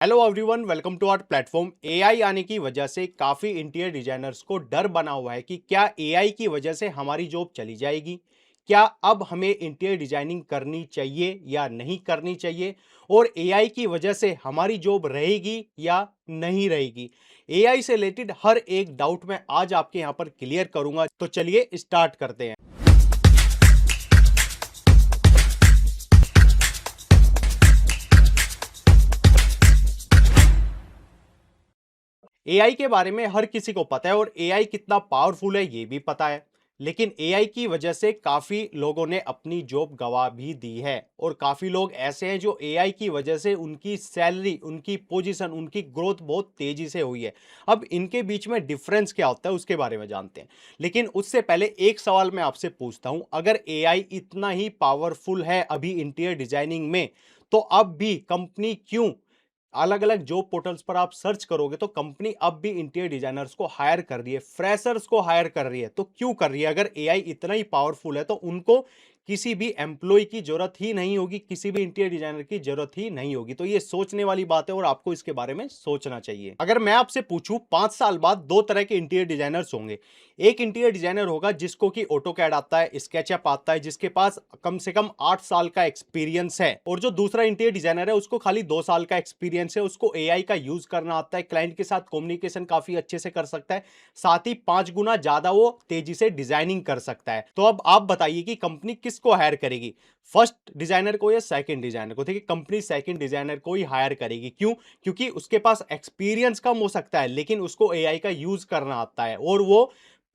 Hello everyone, welcome to our platform. AI आने की वजह से काफ़ी इंटीरियर डिजाइनर्स को डर बना हुआ है कि क्या एआई की वजह से हमारी जॉब चली जाएगी। क्या अब हमें इंटीरियर डिजाइनिंग करनी चाहिए या नहीं करनी चाहिए, और एआई की वजह से हमारी जॉब रहेगी या नहीं रहेगी। एआई से रिलेटेड हर एक डाउट मैं आज आपके यहाँ पर क्लियर करूंगा, तो चलिए स्टार्ट करते हैं। एआई के बारे में हर किसी को पता है और एआई कितना पावरफुल है ये भी पता है, लेकिन एआई की वजह से काफी लोगों ने अपनी जॉब गंवा भी दी है। और काफी लोग ऐसे हैं जो एआई की वजह से उनकी सैलरी, उनकी पोजीशन, उनकी ग्रोथ बहुत तेजी से हुई है। अब इनके बीच में डिफरेंस क्या होता है उसके बारे में जानते हैं, लेकिन उससे पहले एक सवाल मैं आपसे पूछता हूं, अगर एआई इतना ही पावरफुल है अभी इंटीरियर डिजाइनिंग में, तो अब भी कंपनी क्यों, अलग अलग जॉब पोर्टल्स पर आप सर्च करोगे तो कंपनी अब भी इंटीरियर डिजाइनर्स को हायर कर रही है, फ्रेशर्स को हायर कर रही है। तो क्यों कर रही है? अगर एआई इतना ही पावरफुल है तो उनको किसी भी एम्प्लॉय की जरूरत ही नहीं होगी, किसी भी इंटीरियर डिजाइनर की जरूरत ही नहीं होगी। तो ये सोचने वाली बात है और आपको इसके बारे में सोचना चाहिए। अगर मैं आपसे पूछूं, 5 साल बाद दो तरह के इंटीरियर डिजाइनर्स होंगे। एक इंटीरियर डिजाइनर होगा जिसको कि ऑटोकैड आता है, स्केचअप आता है, जिसके पास कम से कम 8 साल का एक्सपीरियंस है। और जो दूसरा इंटीरियर डिजाइनर है उसको खाली 2 साल का एक्सपीरियंस है, उसको एआई का यूज करना आता है, क्लाइंट के साथ कम्युनिकेशन काफी अच्छे से कर सकता है, साथ ही 5 गुना ज्यादा वो तेजी से डिजाइनिंग कर सकता है। तो अब आप बताइए कि कंपनी किसको हायर करेगी, फर्स्ट डिजाइनर को या सेकंड डिजाइनर को? देखिए, कंपनी सेकंड डिजाइनर को ही हायर करेगी। क्यों? क्योंकि उसके पास एक्सपीरियंस कम हो सकता है लेकिन उसको एआई का यूज करना आता है, और वो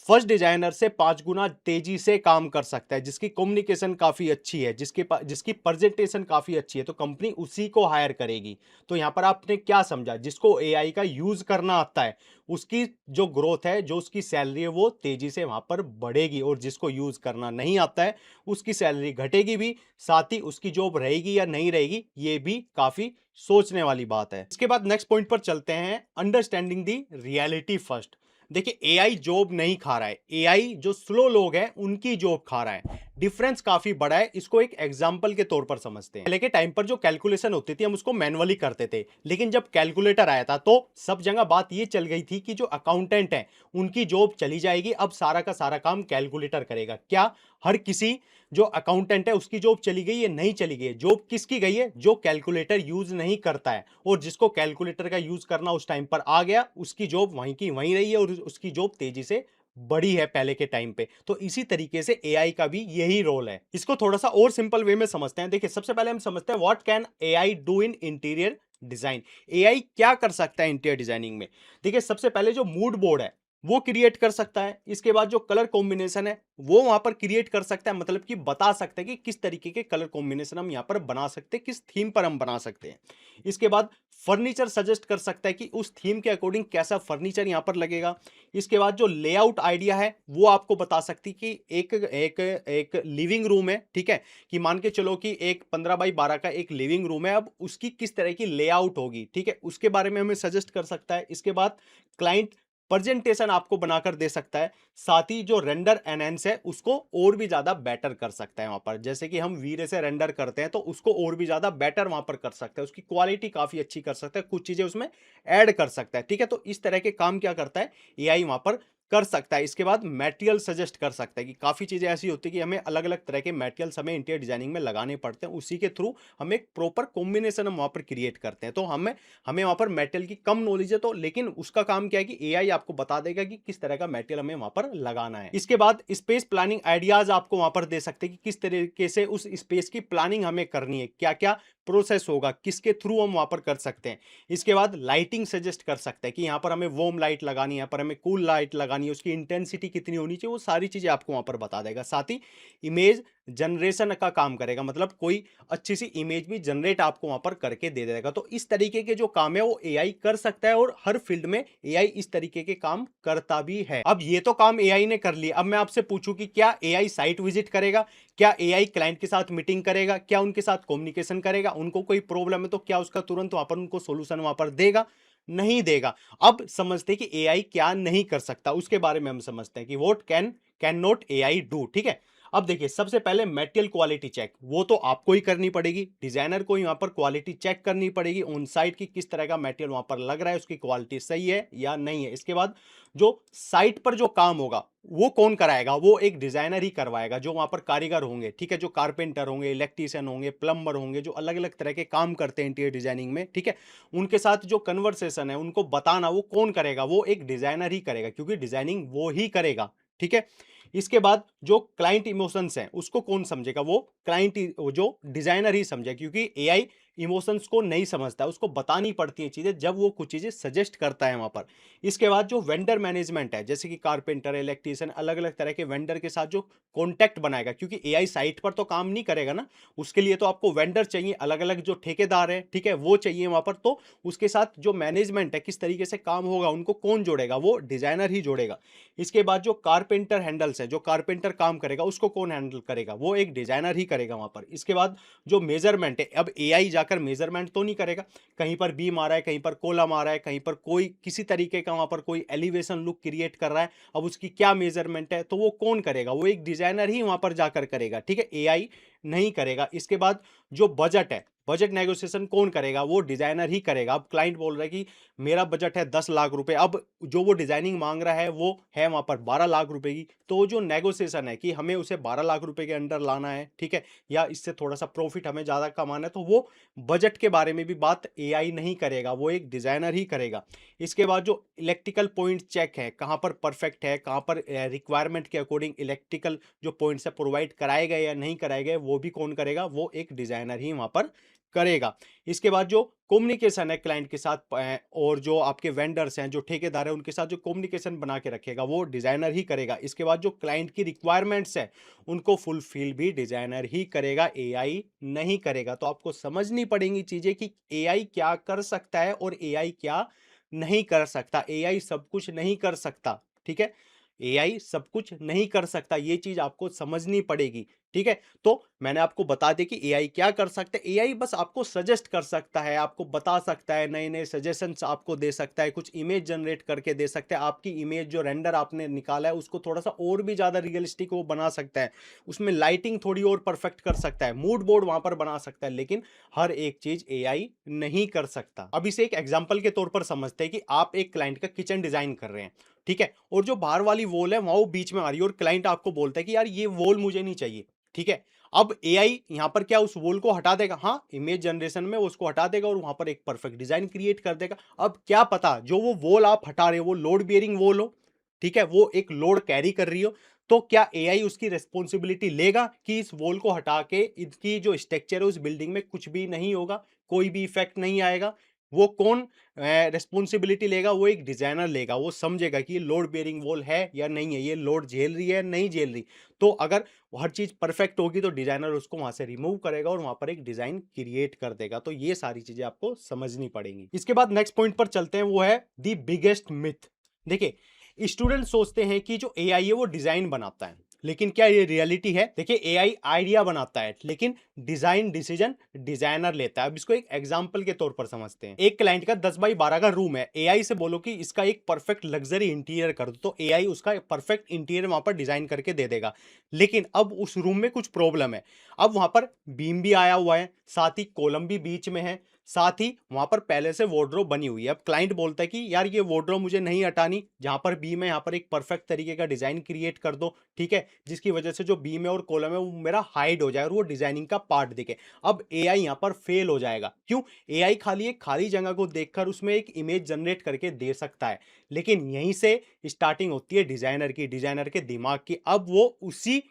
फर्स्ट डिजाइनर से 5 गुना तेजी से काम कर सकता है, जिसकी कम्युनिकेशन काफी अच्छी है, जिसकी प्रेजेंटेशन काफी अच्छी है, तो कंपनी उसी को हायर करेगी। तो यहां पर आपने क्या समझा? जिसको एआई का यूज करना आता है उसकी जो ग्रोथ है, जो उसकी सैलरी है, वो तेजी से वहां पर बढ़ेगी, और जिसको यूज करना नहीं आता है उसकी सैलरी घटेगी भी, साथ ही उसकी जॉब रहेगी या नहीं रहेगी ये भी काफी सोचने वाली बात है। इसके बाद नेक्स्ट पॉइंट पर चलते हैं, अंडरस्टैंडिंग दी रियलिटी फर्स्ट। देखिए, एआई जॉब नहीं खा रहा है, एआई जो स्लो लोग हैं उनकी जॉब खा रहा है। डिफरेंस काफी बड़ा है, इसको एक एग्जांपल के तौर पर समझते हैं। पहले के टाइम पर जो कैलकुलेशन होती थी हम उसको मैनुअली करते थे, लेकिन जब कैलकुलेटर आया था तो सब जगह बात ये चल गई थी कि जो अकाउंटेंट है उनकी जॉब चली जाएगी, अब सारा का सारा काम कैलकुलेटर करेगा। क्या हर किसी जो अकाउंटेंट है उसकी जॉब चली गई है? नहीं चली गई है। जॉब किसकी गई है? जो कैलकुलेटर यूज नहीं करता है, और जिसको कैलकुलेटर का यूज करना उस टाइम पर आ गया उसकी जॉब वहीं की वहीं रही है, और उसकी जॉब तेजी से बड़ी है पहले के टाइम पे। तो इसी तरीके से एआई का भी यही रोल है। इसको थोड़ा सा और सिंपल वे में समझते हैं। देखिए, सबसे पहले हम समझते हैं what can AI do in interior design. AI क्या कर सकता है इंटीरियर डिजाइनिंग में? देखिए, सबसे पहले जो मूड बोर्ड है वो क्रिएट कर सकता है। इसके बाद जो कलर कॉम्बिनेशन है वो वहां पर क्रिएट कर सकता है, मतलब कि बता सकता है कि किस तरीके के कलर कॉम्बिनेशन हम यहां पर बना सकते हैं, किस थीम पर हम बना सकते हैं। इसके बाद फर्नीचर सजेस्ट कर सकता है कि उस थीम के अकॉर्डिंग कैसा फर्नीचर यहां पर लगेगा। इसके बाद जो लेआउट आइडिया है वो आपको बता सकती कि एक एक एक लिविंग रूम है, ठीक है, कि मान के चलो कि एक 15 बाई 12 का एक लिविंग रूम है, अब उसकी किस तरह की लेआउट होगी, ठीक है, उसके बारे में हमें सजेस्ट कर सकता है। इसके बाद क्लाइंट प्रेजेंटेशन आपको बनाकर दे सकता है, साथ ही जो रेंडर एनहेंस है उसको और भी ज्यादा बेटर कर सकता है। वहां पर जैसे कि हम वीरे से रेंडर करते हैं तो उसको और भी ज्यादा बेटर वहां पर कर सकता है, उसकी क्वालिटी काफी अच्छी कर सकता है, कुछ चीजें उसमें ऐड कर सकता है, ठीक है। तो इस तरह के काम क्या करता है एआई वहां पर कर सकता है। इसके बाद मटेरियल सजेस्ट कर सकता है कि काफी चीजें ऐसी होती है कि हमें अलग अलग तरह के मटेरियल्स हमें इंटीरियर डिजाइनिंग में लगाने पड़ते हैं, उसी के थ्रू हम एक प्रॉपर कॉम्बिनेशन हम वहां पर क्रिएट करते हैं। तो हमें हमें वहां पर मटेरियल की कम नॉलेज है, तो लेकिन उसका काम क्या है कि एआई आपको बता देगा कि किस तरह का मटेरियल हमें वहां पर लगाना है। इसके बाद स्पेस प्लानिंग आइडियाज आपको वहां पर दे सकते हैं कि किस तरीके से उस स्पेस की प्लानिंग हमें करनी है, क्या क्या प्रोसेस होगा, किसके थ्रू हम वहां पर कर सकते हैं। इसके बाद लाइटिंग सजेस्ट कर सकते हैं कि यहाँ पर हमें वार्म लाइट लगानी है, यहाँ पर हमें कूल लाइट लगानी है, उसकी इंटेंसिटी कितनी होनी चाहिए, वो सारी चीजें आपको वहां पर बता देगा। साथ ही इमेज जनरेशन का काम करेगा, मतलब कोई अच्छी सी इमेज भी जनरेट आपको वहां पर करके दे देगा। तो इस तरीके के जो काम है वो एआई कर सकता है, और हर फील्ड में एआई इस तरीके के काम करता भी है। अब ये तो काम एआई ने कर लिया, अब मैं आपसे पूछूं कि क्या एआई साइट विजिट करेगा, क्या एआई क्लाइंट के साथ मीटिंग करेगा, क्या उनके साथ कम्युनिकेशन करेगा, उनको कोई प्रॉब्लम है तो क्या उसका तुरंत वहां पर उनको सोल्यूशन वहां पर देगा? नहीं देगा। अब समझते हैं कि एआई क्या नहीं कर सकता, उसके बारे में हम समझते हैं कि what can can not AI do, ठीक है। अब देखिए, सबसे पहले मटेरियल क्वालिटी चेक वो तो आपको ही करनी पड़ेगी, डिजाइनर को ही वहां पर क्वालिटी चेक करनी पड़ेगी ऑन साइट की, किस तरह का मटेरियल वहां पर लग रहा है, उसकी क्वालिटी सही है या नहीं है। इसके बाद जो साइट पर जो काम होगा वो कौन कराएगा, वो एक डिजाइनर ही करवाएगा, जो वहां पर कारीगर होंगे, ठीक है, जो कारपेंटर होंगे, इलेक्ट्रीशियन होंगे, प्लम्बर होंगे, जो अलग अलग तरह के काम करते हैं इंटीरियर डिजाइनिंग में, ठीक है, उनके साथ जो कन्वर्सेशन है उनको बताना वो कौन करेगा, वो एक डिजाइनर ही करेगा, क्योंकि डिजाइनिंग वो ही करेगा, ठीक है। इसके बाद जो क्लाइंट इमोशंस हैं उसको कौन समझेगा, वो क्लाइंट जो डिजाइनर ही समझेगा, क्योंकि एआई इमोशंस को नहीं समझता, उसको बतानी पड़ती हैं चीजें जब वो कुछ चीजें सजेस्ट करता है वहां पर। इसके बाद जो वेंडर मैनेजमेंट है, जैसे कि कारपेंटर, इलेक्ट्रीशियन, अलग अलग तरह के वेंडर के साथ जो कॉन्टैक्ट बनाएगा, क्योंकि एआई साइट पर तो काम नहीं करेगा ना, उसके लिए तो आपको वेंडर चाहिए, अलग अलग जो ठेकेदार है, ठीक है, वो चाहिए वहां पर। तो उसके साथ जो मैनेजमेंट है, किस तरीके से काम होगा, उनको कौन जोड़ेगा, वो डिजाइनर ही जोड़ेगा। इसके बाद जो कारपेंटर हैंडल्स है, जो कारपेंटर काम करेगा उसको कौन हैंडल करेगा, वो एक डिजाइनर ही करेगा वहां पर। इसके बाद जो मेजरमेंट है, अब एआई जाकर मेजरमेंट तो नहीं करेगा, कहीं पर बीम आ रहा है, कहीं पर कॉलम आ रहा है, कहीं पर कोई किसी तरीके का वहां पर कोई एलिवेशन लुक क्रिएट कर रहा है, अब उसकी क्या मेजरमेंट है, तो वो कौन करेगा, वो एक डिजाइनर ही वहां पर जाकर करेगा, ठीक है, एआई नहीं करेगा। इसके बाद जो बजट है, बजट नेगोशिएशन कौन करेगा, वो डिजाइनर ही करेगा। अब क्लाइंट बोल रहा है कि मेरा बजट है 10 लाख रुपए, अब जो वो डिजाइनिंग मांग रहा है वो है वहां पर 12 लाख रुपए की, तो जो नेगोशिएशन है कि हमें उसे 12 लाख रुपए के अंडर लाना है, ठीक है, या इससे थोड़ा सा प्रॉफिट हमें ज्यादा कमाना है, तो वो बजट के बारे में भी बात एआई नहीं करेगा, वो एक डिजाइनर ही करेगा। इसके बाद जो इलेक्ट्रिकल पॉइंट चेक है, कहां पर परफेक्ट है, कहां पर रिक्वायरमेंट के अकॉर्डिंग इलेक्ट्रिकल जो पॉइंट्स है प्रोवाइड कराए गए या नहीं कराए गए, वो भी कौन करेगा, वो एक डिजाइनर ही वहां पर करेगा। इसके बाद जो कम्युनिकेशन है क्लाइंट के साथ और जो आपके वेंडर्स हैं, जो ठेकेदार है, उनके साथ जो कम्युनिकेशन बना के रखेगा, वो डिजाइनर ही करेगा। इसके बाद जो क्लाइंट की रिक्वायरमेंट्स है उनको फुलफिल भी डिजाइनर ही करेगा, एआई नहीं करेगा। तो आपको समझनी पड़ेंगी चीजें कि एआई क्या कर सकता है और एआई क्या नहीं कर सकता। एआई सब कुछ नहीं कर सकता, ठीक है, एआई सब कुछ नहीं कर सकता, ये चीज आपको समझनी पड़ेगी, ठीक है। तो मैंने आपको बता दिया कि एआई क्या कर सकता है। एआई बस आपको सजेस्ट कर सकता है, आपको बता सकता है, नए नए सजेशंस आपको दे सकता है, कुछ इमेज जनरेट करके दे सकता है, आपकी इमेज जो रेंडर आपने निकाला है उसको थोड़ा सा और भी ज्यादा रियलिस्टिक वो बना सकता है, उसमें लाइटिंग थोड़ी और परफेक्ट कर सकता है, मूड बोर्ड वहां पर बना सकता है, लेकिन हर एक चीज एआई नहीं कर सकता। अब इसे एक एग्जांपल के तौर पर समझते हैं कि आप एक क्लाइंट का किचन डिजाइन कर रहे हैं, ठीक है, और जो बाहर वाली वॉल है वहां वो बीच में आ रही है और क्लाइंट आपको बोलता है कि यार ये वॉल मुझे नहीं चाहिए, ठीक है। अब एआई यहां पर क्या उस वॉल को हटा देगा, हाँ, इमेज जनरेशन में उसको हटा देगा और वहां पर एक परफेक्ट डिजाइन क्रिएट कर देगा। अब क्या पता जो वो वॉल आप हटा रहे हो वो लोड बियरिंग वॉल हो, ठीक है, वो एक लोड कैरी कर रही हो, तो क्या एआई उसकी रेस्पॉन्सिबिलिटी लेगा कि इस वॉल को हटा के इसकी जो स्ट्रक्चर है उस बिल्डिंग में कुछ भी नहीं होगा, कोई भी इफेक्ट नहीं आएगा? वो कौन रेस्पॉन्सिबिलिटी लेगा? वो एक डिजाइनर लेगा, वो समझेगा कि ये लोड बेयरिंग वॉल है या नहीं है, ये लोड झेल रही है नहीं झेल रही। तो अगर हर चीज परफेक्ट होगी तो डिजाइनर उसको वहां से रिमूव करेगा और वहां पर एक डिजाइन क्रिएट कर देगा। तो ये सारी चीजें आपको समझनी पड़ेंगी। इसके बाद नेक्स्ट पॉइंट पर चलते हैं, वो है दी बिगेस्ट मिथ। देखिए, स्टूडेंट सोचते हैं कि जो एआई है वो डिजाइन बनाता है, लेकिन क्या ये रियलिटी है? देखिए, एआई आइडिया बनाता है लेकिन डिजाइन डिसीजन डिजाइनर लेता है। अब इसको एक एग्जांपल के तौर पर समझते हैं। एक क्लाइंट का 10x12 का रूम है, एआई से बोलो कि इसका एक परफेक्ट लग्जरी इंटीरियर कर दो, तो एआई उसका परफेक्ट इंटीरियर वहां पर डिजाइन करके दे देगा। लेकिन अब उस रूम में कुछ प्रॉब्लम है, अब वहां पर बीम भी आया हुआ है, साथ ही कॉलम भी बीच में है, साथ ही वहां पर पहले से वार्डरोब बनी हुई है। अब क्लाइंट बोलता है कि यार ये वार्डरोब मुझे नहीं हटानी, जहां पर बीम है यहाँ पर एक परफेक्ट तरीके का डिजाइन क्रिएट कर दो, ठीक है, जिसकी वजह से जो बीम है और कॉलम है वो मेरा हाइड हो जाए और वो डिजाइनिंग का पार्ट दिखे। अब एआई यहाँ पर फेल हो जाएगा। क्यों? एआई खाली एक खाली जगह को देखकर उसमें एक इमेज जनरेट करके दे सकता है, लेकिन यहीं से स्टार्टिंग होती है डिजाइनर की, डिजाइनर के दिमाग की। अब वो उसी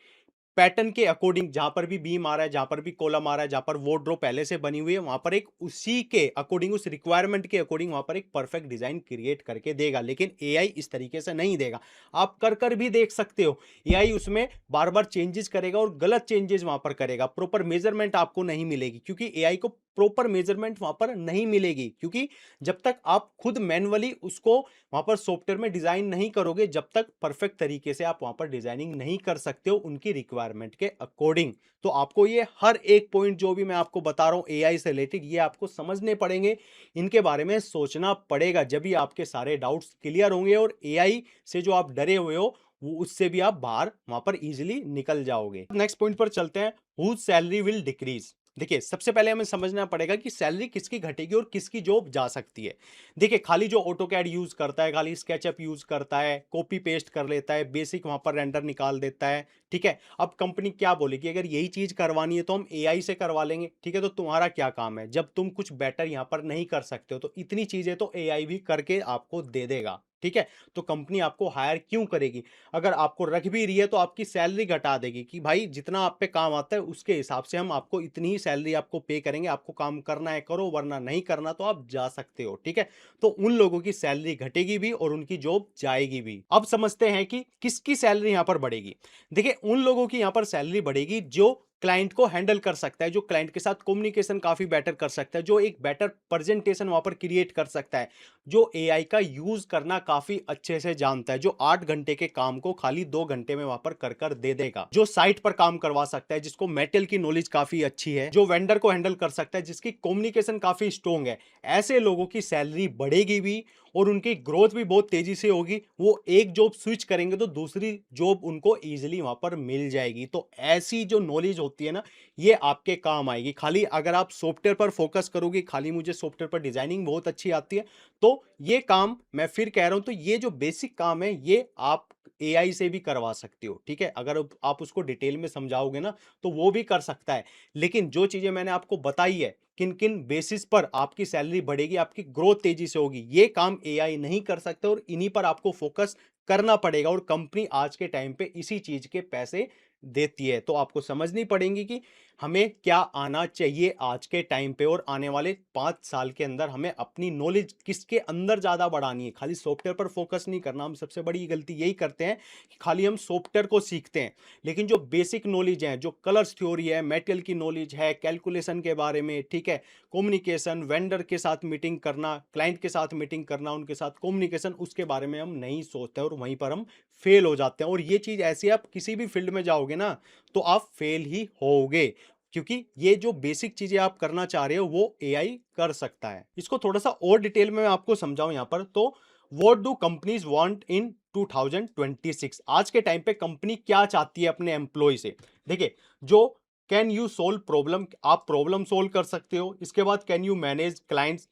पैटर्न के अकॉर्डिंग, जहां पर भी बीम आ रहा है, जहां पर भी कॉलम आ रहा है, जहां पर वार्डरोब पहले से बनी हुई है, वहां पर एक उसी के अकॉर्डिंग, उस रिक्वायरमेंट के अकॉर्डिंग वहां पर एक परफेक्ट डिजाइन क्रिएट करके देगा। लेकिन एआई इस तरीके से नहीं देगा। आप कर भी देख सकते हो, एआई उसमें बार बार चेंजेस करेगा और गलत चेंजेस वहां पर करेगा। प्रॉपर मेजरमेंट आपको नहीं मिलेगी, क्योंकि एआई को प्रॉपर मेजरमेंट वहां पर नहीं मिलेगी, क्योंकि जब तक आप खुद मैनुअली उसको वहां पर सॉफ्टवेयर में डिजाइन नहीं करोगे, जब तक परफेक्ट तरीके से आप वहां पर डिजाइनिंग नहीं कर सकते हो उनकी रिक्वायरमेंट के अकॉर्डिंग। तो आपको ये हर एक पॉइंट जो भी मैं आपको बता रहा हूं एआई से रिलेटेड, ये आपको समझने पड़ेंगे, इनके बारे में सोचना पड़ेगा, जब भी आपके सारे डाउट्स क्लियर होंगे और एआई से जो आप डरे हुए हो वो उससे भी आप बाहर वहां पर इजीली निकल जाओगे। नेक्स्ट पॉइंट पर चलते हैं, हुज सैलरी विल डिक्रीज। देखिए सबसे पहले हमें समझना पड़ेगा कि सैलरी किसकी घटेगी और किसकी जॉब जा सकती है। देखिए खाली जो ऑटो कैड यूज करता है, खाली स्केचअप यूज करता है, कॉपी पेस्ट कर लेता है, बेसिक वहां पर रेंडर निकाल देता है, ठीक है। अब कंपनी क्या बोलेगी, अगर यही चीज करवानी है तो हम एआई से करवा लेंगे, ठीक है। तो तुम्हारा क्या काम है, जब तुम कुछ बेटर यहां पर नहीं कर सकते हो तो इतनी चीजें तो एआई भी करके आपको दे देगा, ठीक है। तो कंपनी आपको हायर क्यों करेगी। अगर आपको रख भी रही है तो आपकी सैलरी घटा देगी कि भाई जितना आप पे काम आता है उसके हिसाब से हम आपको इतनी ही सैलरी आपको पे करेंगे, आपको काम करना है करो, वरना नहीं करना तो आप जा सकते हो, ठीक है। तो उन लोगों की सैलरी घटेगी भी और उनकी जॉब जाएगी भी। अब समझते हैं कि किसकी सैलरी यहां पर बढ़ेगी। देखिए उन लोगों की यहां पर सैलरी बढ़ेगी जो क्लाइंट को हैंडल कर सकता है, जो क्लाइंट के साथ कम्युनिकेशन काफी बेटर कर सकता है, जो एक बेटर प्रेजेंटेशन वहां पर क्रिएट कर सकता है, जो एआई का यूज करना काफी अच्छे से जानता है, जो 8 घंटे के काम को खाली 2 घंटे में वहां पर कर कर दे देगा, जो साइट पर काम करवा सकता है, जिसको मेटल की नॉलेज काफी अच्छी है, जो वेंडर को हैंडल कर सकता है, जिसकी कम्युनिकेशन काफी स्ट्रोंग है। ऐसे लोगों की सैलरी बढ़ेगी भी और उनकी ग्रोथ भी बहुत तेजी से होगी। वो एक जॉब स्विच करेंगे तो दूसरी जॉब उनको इजीली वहां पर मिल जाएगी। तो ऐसी जो नॉलेज होती है ना, ये आपके काम आएगी। खाली अगर आप सॉफ्टवेयर पर फोकस करोगे, खाली मुझे सॉफ्टवेयर पर डिजाइनिंग बहुत अच्छी आती है, तो ये काम मैं फिर कह रहा हूं, तो ये जो बेसिक काम है ये आप एआई से भी करवा सकते हो, ठीक है। अगर आप उसको डिटेल में समझाओगे ना तो वो भी कर सकता है। लेकिन जो चीजें मैंने आपको बताई है, किन किन बेसिस पर आपकी सैलरी बढ़ेगी, आपकी ग्रोथ तेजी से होगी, ये काम एआई नहीं कर सकते और इन्हीं पर आपको फोकस करना पड़ेगा। और कंपनी आज के टाइम पे इसी चीज के पैसे देती है। तो आपको समझनी पड़ेगी कि हमें क्या आना चाहिए आज के टाइम पे, और आने वाले 5 साल के अंदर हमें अपनी नॉलेज किसके अंदर ज्यादा बढ़ानी है। खाली सॉफ्टवेयर पर फोकस नहीं करना। हम सबसे बड़ी गलती यही करते हैं कि खाली हम सॉफ्टवेयर को सीखते हैं, लेकिन जो बेसिक नॉलेज है, जो कलर्स थ्योरी है, मेटेरियल की नॉलेज है, कैलकुलेशन के बारे में, ठीक है, कम्युनिकेशन, वेंडर के साथ मीटिंग करना, क्लाइंट के साथ मीटिंग करना, उनके साथ कम्युनिकेशन, उसके बारे में हम नहीं सोचते और वहीं पर हम फेल हो जाते हैं। और ये चीज ऐसी, आप किसी भी फील्ड में जाओगे ना तो आप फेल ही होगे, क्योंकि ये जो बेसिक चीजें आप करना चाह रहे हो वो एआई कर सकता है। इसको थोड़ा सा और डिटेल में मैं आपको समझाऊं यहां पर, तो what do companies want in 2026। आज के टाइम पे कंपनी क्या चाहती है अपने एम्प्लॉय से। देखिए, जो कैन यू सोल्व प्रॉब्लम, आप प्रॉब्लम सोल्व कर सकते हो। इसके बाद कैन यू मैनेज क्लाइंट्स,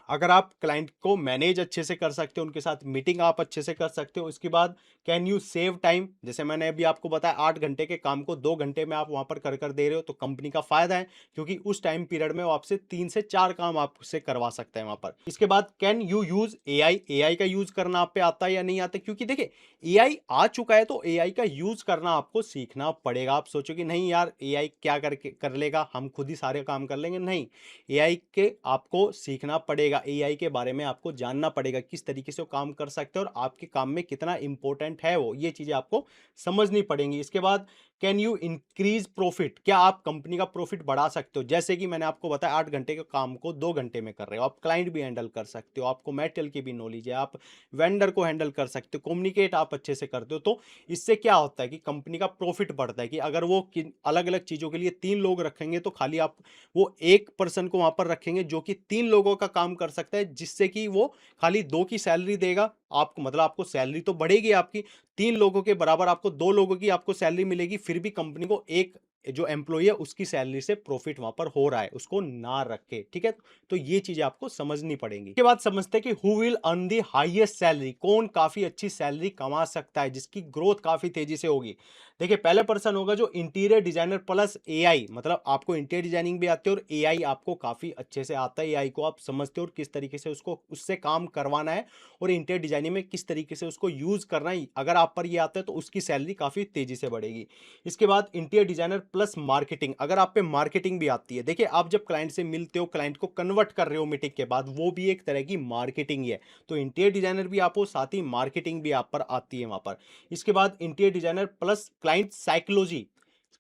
अगर आप क्लाइंट को मैनेज अच्छे से कर सकते हो, उनके साथ मीटिंग आप अच्छे से कर सकते हो। इसके बाद कैन यू सेव टाइम, जैसे मैंने अभी आपको बताया 8 घंटे के काम को 2 घंटे में आप वहां पर कर कर दे रहे हो, तो कंपनी का फायदा है, क्योंकि उस टाइम पीरियड में वो आपसे 3 से 4 काम आपसे करवा सकता है वहां पर। इसके बाद can you use AI, AI का यूज करना आप पे आता है या नहीं आता, क्योंकि देखिए एआई आ चुका है तो एआई का यूज करना आपको सीखना पड़ेगा। आप सोचो कि नहीं यार एआई क्या करके कर लेगा, हम खुद ही सारे काम कर लेंगे, नहीं, एआई के आपको सीखना पड़ेगा, एआई के बारे में आपको जानना पड़ेगा, किस तरीके से वो काम कर सकते हैं और आपके काम में कितना इंपॉर्टेंट है वो, ये चीजें आपको समझनी पड़ेंगी। इसके बाद कैन यू इंक्रीज प्रॉफिट, क्या आप कंपनी का प्रॉफिट बढ़ा सकते हो। जैसे कि मैंने आपको बताया 8 घंटे के काम को 2 घंटे में कर रहे हो, आप क्लाइंट भी हैंडल कर सकते हो, आपको मेटल की भी नॉलेज है, आप वेंडर को हैंडल कर सकते हो, कम्युनिकेट आप अच्छे से करते हो। तो इससे क्या होता है कि कंपनी का प्रॉफिट बढ़ता है, कि अगर वो अलग अलग चीजों के लिए 3 लोग रखेंगे तो खाली आप वो एक पर्सन को वहां पर रखेंगे जो कि 3 लोगों का काम कर सकता है, जिससे कि वो खाली 2 की सैलरी देगा आपको, मतलब आपको सैलरी तो बढ़ेगी आपकी, 3 लोगों के बराबर आपको 2 लोगों की आपको सैलरी मिलेगी, फिर भी कंपनी को एक जो एम्प्लॉय है उसकी सैलरी से प्रॉफिट वहां पर हो रहा है, उसको ना रखे, ठीक है। तो ये चीजें आपको समझनी पड़ेंगी। के बाद समझते हैं कि who will earn the highest salary, कौन काफी अच्छी सैलरी कमा सकता है, जिसकी ग्रोथ काफी तेजी से होगी। देखिए पहले पर्सन होगा जो इंटीरियर डिजाइनर प्लस एआई, मतलब आपको इंटीरियर डिजाइनिंग भी आती है और एआई आपको काफी अच्छे से आता है, एआई को आप समझते हो और किस तरीके से उसको उससे काम करवाना है और इंटीरियर डिजाइनिंग में किस तरीके से उसको यूज करना है, अगर आप पर ये आता है तो उसकी सैलरी काफी तेजी से बढ़ेगी। इसके बाद इंटीरियर डिजाइनर प्लस मार्केटिंग, अगर आप पे मार्केटिंग भी आती है, देखिए आप जब क्लाइंट से मिलते हो, क्लाइंट को कन्वर्ट कर रहे हो मीटिंग के बाद, वो भी एक तरह की मार्केटिंग ही है। तो इंटीरियर डिजाइनर भी आप हो, साथ ही मार्केटिंग भी आप पर आती है वहां पर। इसके बाद interior designer plus client psychology,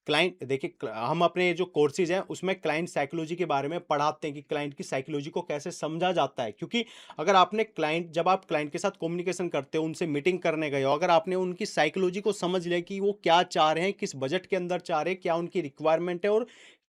client देखिए हम अपने जो कोर्सेज हैं उसमें क्लाइंट साइकोलॉजी के बारे में पढ़ाते हैं कि क्लाइंट की साइकोलॉजी को कैसे समझा जाता है, क्योंकि अगर आपने क्लाइंट, जब आप क्लाइंट के साथ कम्युनिकेशन करते हो, उनसे मीटिंग करने गए हो, अगर आपने उनकी साइकोलॉजी को समझ लिया कि वो क्या चाह रहे हैं, किस बजट के अंदर चाह रहे हैं, क्या उनकी रिक्वायरमेंट है और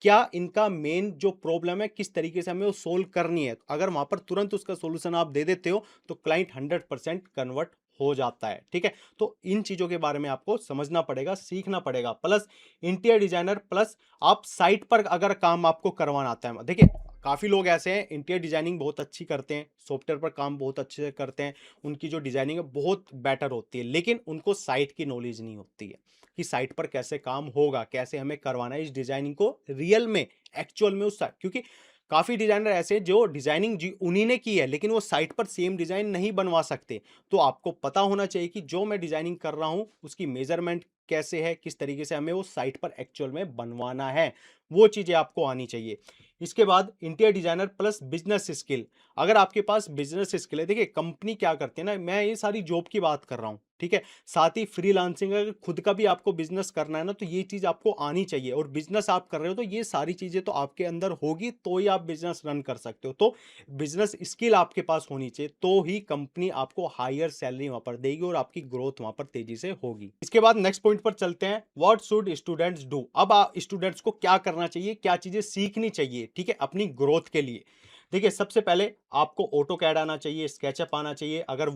क्या इनका मेन जो प्रॉब्लम है किस तरीके से हमें वो सोल्व करनी है, अगर वहां पर तुरंत उसका सोल्यूशन आप दे देते हो तो क्लाइंट 100% कन्वर्ट हो जाता है। ठीक है, तो इन चीजों के बारे में आपको समझना पड़ेगा, सीखना पड़ेगा। प्लस इंटीरियर डिजाइनर, प्लस आप साइट पर अगर काम आपको करवाना आता है, देखिए काफी लोग ऐसे हैं इंटीरियर डिजाइनिंग बहुत अच्छी करते हैं, सॉफ्टवेयर पर काम बहुत अच्छे से करते हैं, उनकी जो डिजाइनिंग है बहुत बेटर होती है, लेकिन उनको साइट की नॉलेज नहीं होती है कि साइट पर कैसे काम होगा, कैसे हमें करवाना है इस डिजाइनिंग को रियल में, एक्चुअल में उस क्योंकि काफी डिजाइनर ऐसे हैं जो डिजाइनिंग उन्हीं ने की है, लेकिन वो साइट पर सेम डिजाइन नहीं बनवा सकते। तो आपको पता होना चाहिए कि जो मैं डिजाइनिंग कर रहा हूं उसकी मेजरमेंट कैसे है, किस तरीके से हमें वो साइट पर एक्चुअल में बनवाना है, वो चीजें आपको आनी चाहिए। इसके बाद interior designer plus business skill. अगर आपके पास बिजनेस स्किल है, देखिए कंपनी क्या करती है ना, मैं ये सारी जॉब की बात कर रहा हूं, ठीक है, साथ ही फ्रीलांसिंग, अगर खुद का भी आपको बिजनेस करना है ना, तो ये चीज आपको आनी चाहिए। और बिजनेस आप कर रहे हो तो ये सारी चीजें तो आपके अंदर होगी, तो ही आप बिजनेस रन कर सकते हो। तो बिजनेस स्किल आपके पास होनी चाहिए, तो ही कंपनी आपको हायर सैलरी वहां पर देगी और आपकी ग्रोथ वहां पर तेजी से होगी। इसके बाद नेक्स्ट पॉइंट पर चलते हैं, व्हाट शुड स्टूडेंट्स डू। अब स्टूडेंट्स को क्या करना चाहिए, क्या चीजें सीखनी चाहिए, ठीक है, अपनी ग्रोथ के लिए। देखिए सबसे पहले आपको ऑटो कैड आना चाहिए, स्केचअप आना चाहिए। अगर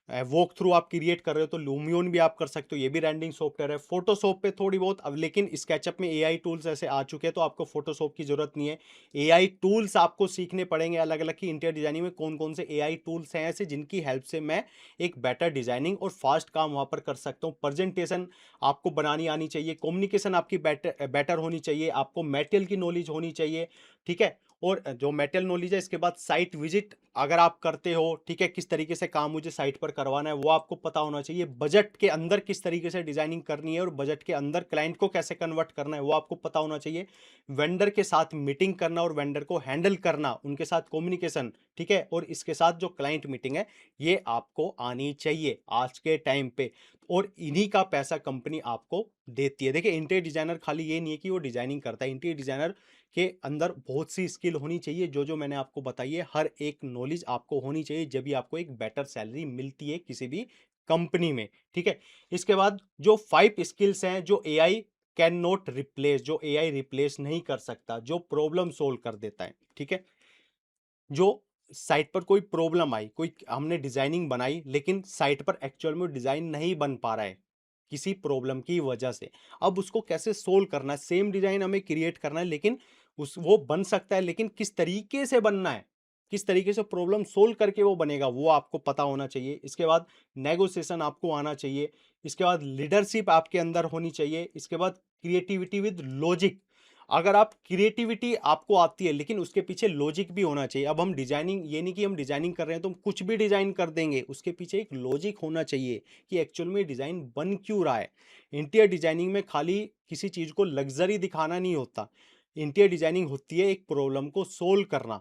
वॉक थ्रू आप क्रिएट कर रहे हो तो लूमियन भी आप कर सकते हो, ये भी रेंडिंग सॉफ्टवेयर है। फोटोशॉप पे थोड़ी बहुत, अब लेकिन स्केचअप में एआई टूल्स ऐसे आ चुके हैं तो आपको फोटोशॉप की जरूरत नहीं है। एआई टूल्स आपको सीखने पड़ेंगे अलग अलग की, इंटीरियर डिजाइनिंग में कौन कौन से एआई टूल्स हैं ऐसे जिनकी हेल्प से मैं एक बेटर डिजाइनिंग और फास्ट काम वहां पर कर सकता हूँ। प्रेजेंटेशन आपको बनानी आनी चाहिए, कम्युनिकेशन आपकी बेटर होनी चाहिए, आपको मेटेरियल की नॉलेज होनी चाहिए, ठीक है। और जो मेटल नॉलेज है, इसके बाद साइट विजिट अगर आप करते हो, ठीक है, किस तरीके से काम मुझे साइट पर करवाना है वो आपको पता होना चाहिए। बजट के अंदर किस तरीके से डिजाइनिंग करनी है और बजट के अंदर क्लाइंट को कैसे कन्वर्ट करना है वो आपको पता होना चाहिए। वेंडर के साथ मीटिंग करना और वेंडर को हैंडल करना, उनके साथ कम्युनिकेशन, ठीक है, और इसके साथ जो क्लाइंट मीटिंग है ये आपको आनी चाहिए आज के टाइम पे। और इन्हीं का पैसा कंपनी आपको देती है। देखिए इंटीरियर डिजाइनर खाली ये नहीं है कि वो डिजाइनिंग करता है, इंटीरियर डिजाइनर के अंदर बहुत सी स्किल होनी चाहिए, जो जो मैंने आपको बताई है, हर एक नॉलेज आपको होनी चाहिए, जब भी आपको एक बेटर सैलरी मिलती है किसी भी कंपनी में, ठीक है। इसके बाद जो 5 स्किल्स हैं जो एआई कैन नॉट रिप्लेस, जो एआई रिप्लेस नहीं कर सकता, जो प्रॉब्लम सोल्व कर देता है, ठीक है। जो साइट पर कोई प्रॉब्लम आई, कोई हमने डिजाइनिंग बनाई लेकिन साइट पर एक्चुअल में डिजाइन नहीं बन पा रहा है किसी प्रॉब्लम की वजह से, अब उसको कैसे सोल्व करना है। सेम डिजाइन हमें क्रिएट करना है लेकिन उस वो बन सकता है, लेकिन किस तरीके से बनना है, किस तरीके से प्रॉब्लम सोल्व करके वो बनेगा वो आपको पता होना चाहिए। इसके बाद नेगोशिएशन आपको आना चाहिए। इसके बाद लीडरशिप आपके अंदर होनी चाहिए। इसके बाद क्रिएटिविटी विद लॉजिक, अगर आप क्रिएटिविटी आपको आती है लेकिन उसके पीछे लॉजिक भी होना चाहिए। अब हम डिजाइनिंग, ये नहीं कि हम डिजाइनिंग कर रहे हैं तो हम कुछ भी डिजाइन कर देंगे, उसके पीछे एक लॉजिक होना चाहिए कि एक्चुअल में डिजाइन बन क्यों रहा है। इंटीरियर डिजाइनिंग में खाली किसी चीज को लग्जरी दिखाना नहीं होता, इंटीरियर डिजाइनिंग होती है एक प्रॉब्लम को सोल्व करना,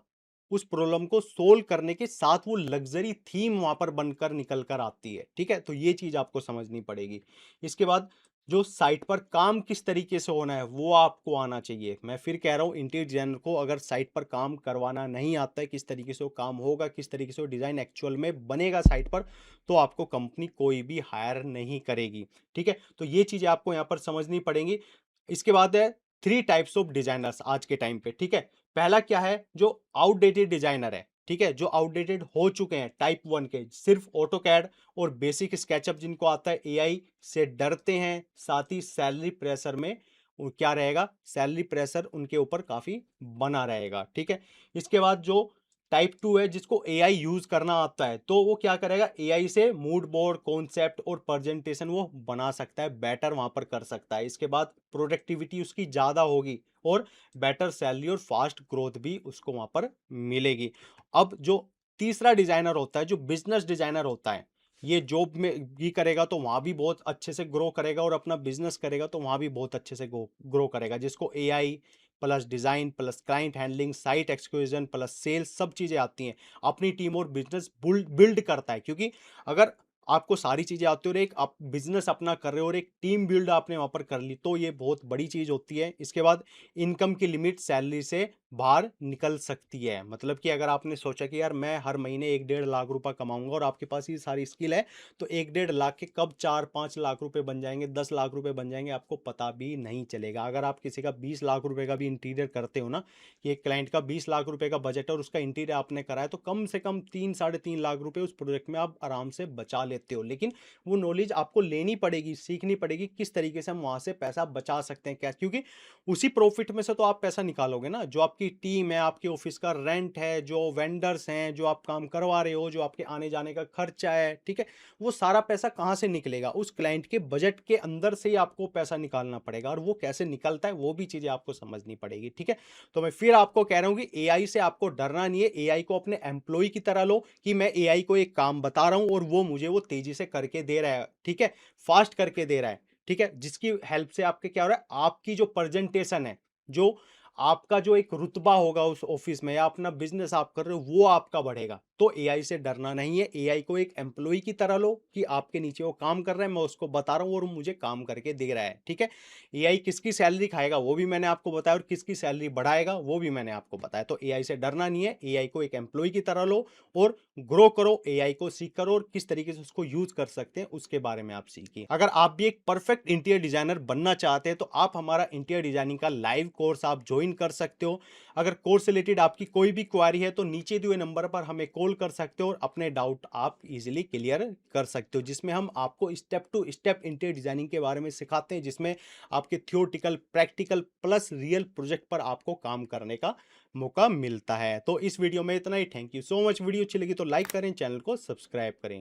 उस प्रॉब्लम को सोल्व करने के साथ वो लग्जरी थीम वहां पर बनकर निकल कर आती है, ठीक है। तो ये चीज आपको समझनी पड़ेगी। इसके बाद जो साइट पर काम किस तरीके से होना है वो आपको आना चाहिए। मैं फिर कह रहा हूं, इंटीरियर डिजाइनर को अगर साइट पर काम करवाना नहीं आता है, किस तरीके से वो काम होगा, किस तरीके से वो डिजाइन एक्चुअल में बनेगा साइट पर, तो आपको कंपनी कोई भी हायर नहीं करेगी, ठीक है। तो ये चीजें आपको यहां पर समझनी पड़ेंगी। इसके बाद है 3 टाइप्स ऑफ डिजाइनर्स आज के टाइम पे, ठीक है। पहला क्या है, जो आउटडेटेड डिजाइनर है, ठीक है, जो आउटडेटेड हो चुके हैं, टाइप 1 के, सिर्फ ऑटो कैड और बेसिक स्केचअप जिनको आता है, एआई से डरते हैं, साथ ही सैलरी प्रेशर में क्या रहेगा, सैलरी प्रेशर उनके ऊपर काफी बना रहेगा, ठीक है। इसके बाद जो टाइप 2 है जिसको एआई यूज करना आता है, तो वो क्या करेगा, एआई से मूड बोर्ड, कॉन्सेप्ट और प्रेजेंटेशन वो बना सकता है, बेटर वहां पर कर सकता है। इसके बाद प्रोडक्टिविटी उसकी ज्यादा होगी और बेटर सैलरी और फास्ट ग्रोथ भी उसको वहां पर मिलेगी। अब जो तीसरा डिजाइनर होता है, जो बिजनेस डिजाइनर होता है, ये जॉब में भी करेगा तो वहां भी बहुत अच्छे से ग्रो करेगा और अपना बिजनेस करेगा तो वहां भी बहुत अच्छे से ग्रो करेगा, जिसको AI plus design plus client handling, site execution plus sales, सब चीजें आती हैं। अपनी टीम और बिजनेस बिल्ड करता है, क्योंकि अगर आपको सारी चीजें आती है और एक आप बिजनेस अपना कर रहे हो और एक टीम बिल्ड आपने वहां पर कर ली, तो ये बहुत बड़ी चीज होती है। इसके बाद इनकम की लिमिट सैलरी से बाहर निकल सकती है। मतलब कि अगर आपने सोचा कि यार मैं हर महीने 1 डेढ़ लाख रुपए कमाऊँगा और आपके पास ये सारी स्किल है, तो 1 डेढ़ लाख के कब 4-5 लाख रुपए बन जाएँगे, 10 लाख रुपए बन जाएँगे, आपको पता भी नहीं चलेगा। अगर आप किसी का 20 लाख रुपए का भी इंटीरियर करते हो ना, कि एक क्लाइंट का 20 लाख रुपए का बजट है और उसका इंटीरियर आपने कराया, तो कम से कम 3 साढ़े 3 लाख रुपए उस प्रोजेक्ट में आप आराम से बचा लेते हो। लेकिन वो नॉलेज आपको लेनी पड़ेगी, सीखनी पड़ेगी, किस तरीके से हम वहाँ से पैसा बचा सकते हैं, क्या क्योंकि उसी प्रॉफिट में से तो आप पैसा निकालोगे ना, जो आपकी टीम है, आपके ऑफिस का रेंट है, जो वेंडर्स हैं, जो आप काम करवा रहे हो, जो आपके आने जाने का खर्चा है, ठीक है, वो सारा पैसा कहाँ से निकलेगा, उस क्लाइंट के बजट के अंदर से ही आपको पैसा निकालना पड़ेगा, और वो कैसे निकलता है वो भी चीजें आपको समझनी पड़ेगी, ठीक है। तो मैं फिर आपको कह रहा हूँ कि एआई से आपको डरना नहीं है, एआई को अपने एम्प्लॉय की तरह लो, कि मैं एआई को एक काम बता रहा हूँ और वो मुझे वो तेजी से करके दे रहा है, ठीक है, फास्ट करके दे रहा है, ठीक है, जिसकी हेल्प से आपके क्या हो रहा है, आपकी जो प्रेजेंटेशन है, जो आपका जो एक रुतबा होगा उस ऑफिस में, या अपना बिजनेस आप कर रहे हो, वो आपका बढ़ेगा। तो एआई से डरना नहीं है, एआई को एक एम्प्लॉय की तरह लो, कि आपके नीचे वो काम कर रहा है, मैं उसको बता रहा हूँ और वो मुझे काम करके दे रहा है, ठीक है। एआई किसकी सैलरी खाएगा वो भी मैंने आपको बताया, और किसकी सैलरी बढ़ाएगा वो भी मैंने आपको बताया। तो एआई से डरना नहीं है, एआई को एक एम्प्लॉय की तरह लो और ग्रो करो, एआई को सीख करो, और किस तरीके से उसको यूज कर सकते हैं उसके बारे में आप सीखिए। अगर आप भी एक परफेक्ट इंटीरियर डिजाइनर बनना चाहते हैं, तो आप हमारा इंटीरियर डिजाइनिंग का लाइव कोर्स आप ज्वाइन कर सकते हो। अगर कोर्स से रिलेटेड आपकी कोई भी क्वारी है, तो नीचे दिए हुए नंबर पर हमें कॉल कर सकते हो और अपने डाउट आप इजीली क्लियर कर सकते हो, जिसमें हम आपको step to step interior designing के बारे में सिखाते हैं, जिसमें आपके theoretical, practical plus real project पर आपको काम करने का मौका मिलता है। तो इस वीडियो में इतना ही। Thank you so much. Video अच्छी लगी तो लाइक करें, चैनल को सब्सक्राइब करें।